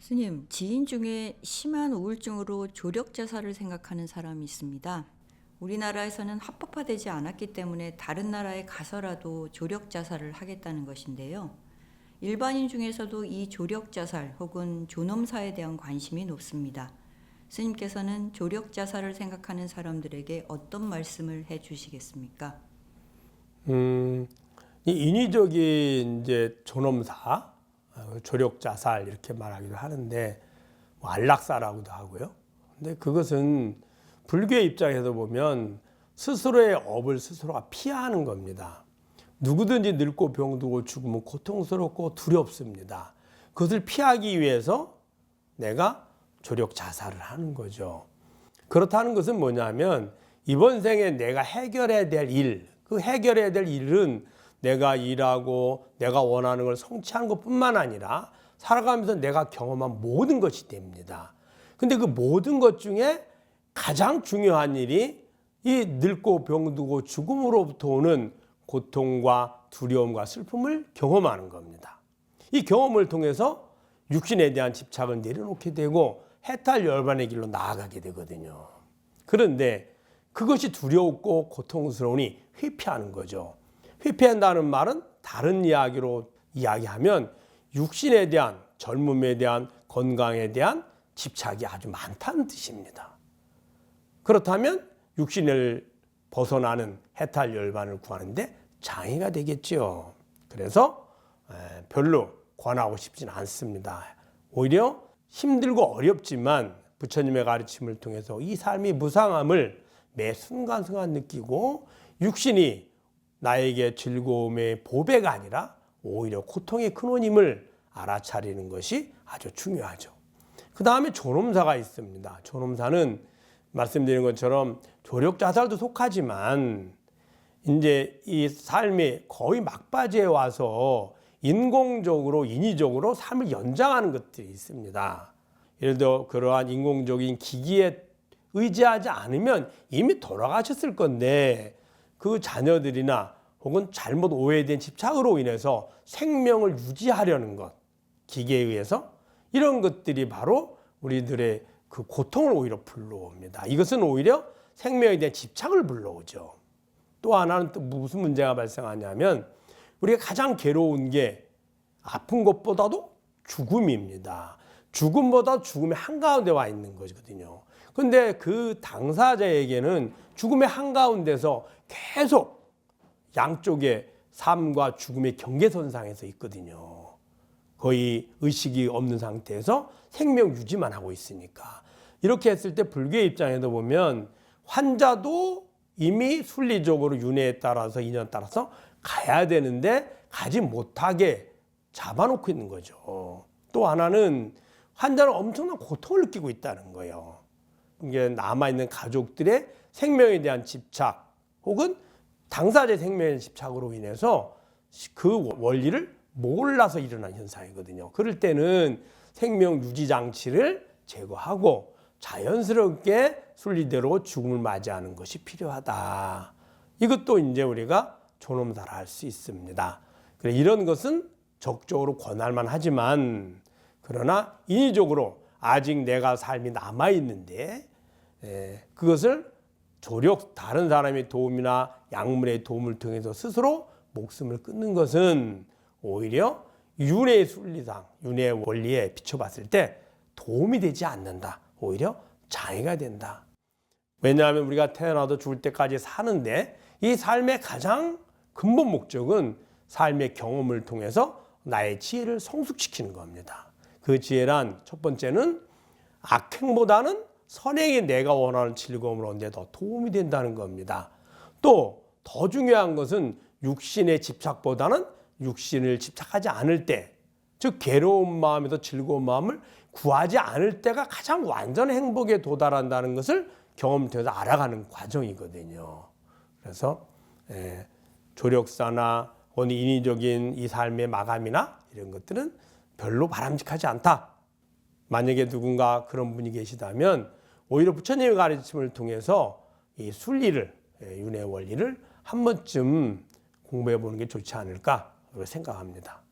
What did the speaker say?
스님, 지인 중에 심한 우울증으로 조력 자살을 생각하는 사람이 있습니다. 우리나라에서는 합법화되지 않았기 때문에 다른 나라에 가서라도 조력 자살을 하겠다는 것인데요. 일반인 중에서도 이 조력 자살 혹은 존엄사에 대한 관심이 높습니다. 스님께서는 조력 자살을 생각하는 사람들에게 어떤 말씀을 해 주시겠습니까? 이 인위적인 이제 존엄사, 조력 자살 이렇게 말하기도 하는데 뭐 안락사라고도 하고요. 근데 그것은 불교의 입장에서 보면 스스로의 업을 스스로가 피하는 겁니다. 누구든지 늙고 병들고 죽으면 고통스럽고 두렵습니다. 그것을 피하기 위해서 내가 조력 자살을 하는 거죠. 그렇다는 것은 뭐냐면 이번 생에 내가 해결해야 될 일, 그 해결해야 될 일은 내가 일하고 내가 원하는 걸 성취하는 것뿐만 아니라 살아가면서 내가 경험한 모든 것이 됩니다. 근데 그 모든 것 중에 가장 중요한 일이 이 늙고 병들고 죽음으로부터 오는 고통과 두려움과 슬픔을 경험하는 겁니다. 이 경험을 통해서 육신에 대한 집착을 내려놓게 되고 해탈 열반의 길로 나아가게 되거든요. 그런데 그것이 두렵고 고통스러우니 회피하는 거죠. 회피한다는 말은 다른 이야기로 이야기하면 육신에 대한 젊음에 대한 건강에 대한 집착이 아주 많다는 뜻입니다. 그렇다면 육신을 벗어나는 해탈 열반을 구하는데 장애가 되겠죠. 그래서 별로 권하고 싶지는 않습니다. 오히려 힘들고 어렵지만 부처님의 가르침을 통해서 이 삶이 무상함을 매 순간순간 느끼고 육신이 나에게 즐거움의 보배가 아니라 오히려 고통의 근원임을 알아차리는 것이 아주 중요하죠. 그 다음에 존엄사가 있습니다. 존엄사는 말씀드린 것처럼 조력 자살도 속하지만 이제 이 삶이 거의 막바지에 와서 인공적으로 인위적으로 삶을 연장하는 것들이 있습니다. 예를 들어 그러한 인공적인 기기에 의지하지 않으면 이미 돌아가셨을 건데 그 자녀들이나 혹은 잘못 오해된 집착으로 인해서 생명을 유지하려는 것, 기계에 의해서 이런 것들이 바로 우리들의 그 고통을 오히려 불러옵니다. 이것은 오히려 생명에 대한 집착을 불러오죠. 또 하나는 또 무슨 문제가 발생하냐면 우리가 가장 괴로운 게 아픈 것보다도 죽음입니다. 죽음보다 죽음의 한가운데 와 있는 거거든요. 그런데 그 당사자에게는 죽음의 한가운데서 계속 양쪽의 삶과 죽음의 경계선상에서 있거든요. 거의 의식이 없는 상태에서 생명 유지만 하고 있으니까. 이렇게 했을 때 불교의 입장에서 보면 환자도 이미 순리적으로 윤회에 따라서 인연에 따라서 가야 되는데 가지 못하게 잡아놓고 있는 거죠. 또 하나는 환자는 엄청난 고통을 느끼고 있다는 거예요. 이게 남아있는 가족들의 생명에 대한 집착 혹은 당사자의 생명에 대한 집착으로 인해서 그 원리를 몰라서 일어난 현상이거든요. 그럴 때는 생명 유지 장치를 제거하고 자연스럽게 순리대로 죽음을 맞이하는 것이 필요하다. 이것도 이제 우리가 존엄사라 할 수 있습니다. 그래 이런 것은 적극적으로 권할만 하지만 그러나 인위적으로 아직 내가 삶이 남아 있는데 그것을 조력 다른 사람의 도움이나 약물의 도움을 통해서 스스로 목숨을 끊는 것은 오히려 윤회의 순리상, 윤회의 원리에 비춰봤을 때 도움이 되지 않는다. 오히려 장애가 된다. 왜냐하면 우리가 태어나도 죽을 때까지 사는데 이 삶의 가장 근본 목적은 삶의 경험을 통해서 나의 지혜를 성숙시키는 겁니다. 그 지혜란 첫 번째는 악행보다는 선행이 내가 원하는 즐거움을 얻는 데 더 도움이 된다는 겁니다. 또 더 중요한 것은 육신의 집착보다는 육신을 집착하지 않을 때, 즉 괴로운 마음에서 즐거운 마음을 구하지 않을 때가 가장 완전한 행복에 도달한다는 것을 경험 통해서 알아가는 과정이거든요. 그래서 조력사나 혹은 인위적인 이 삶의 마감이나 이런 것들은 별로 바람직하지 않다. 만약에 누군가 그런 분이 계시다면 오히려 부처님의 가르침을 통해서 이 순리를, 윤회 원리를 한 번쯤 공부해 보는 게 좋지 않을까 생각합니다.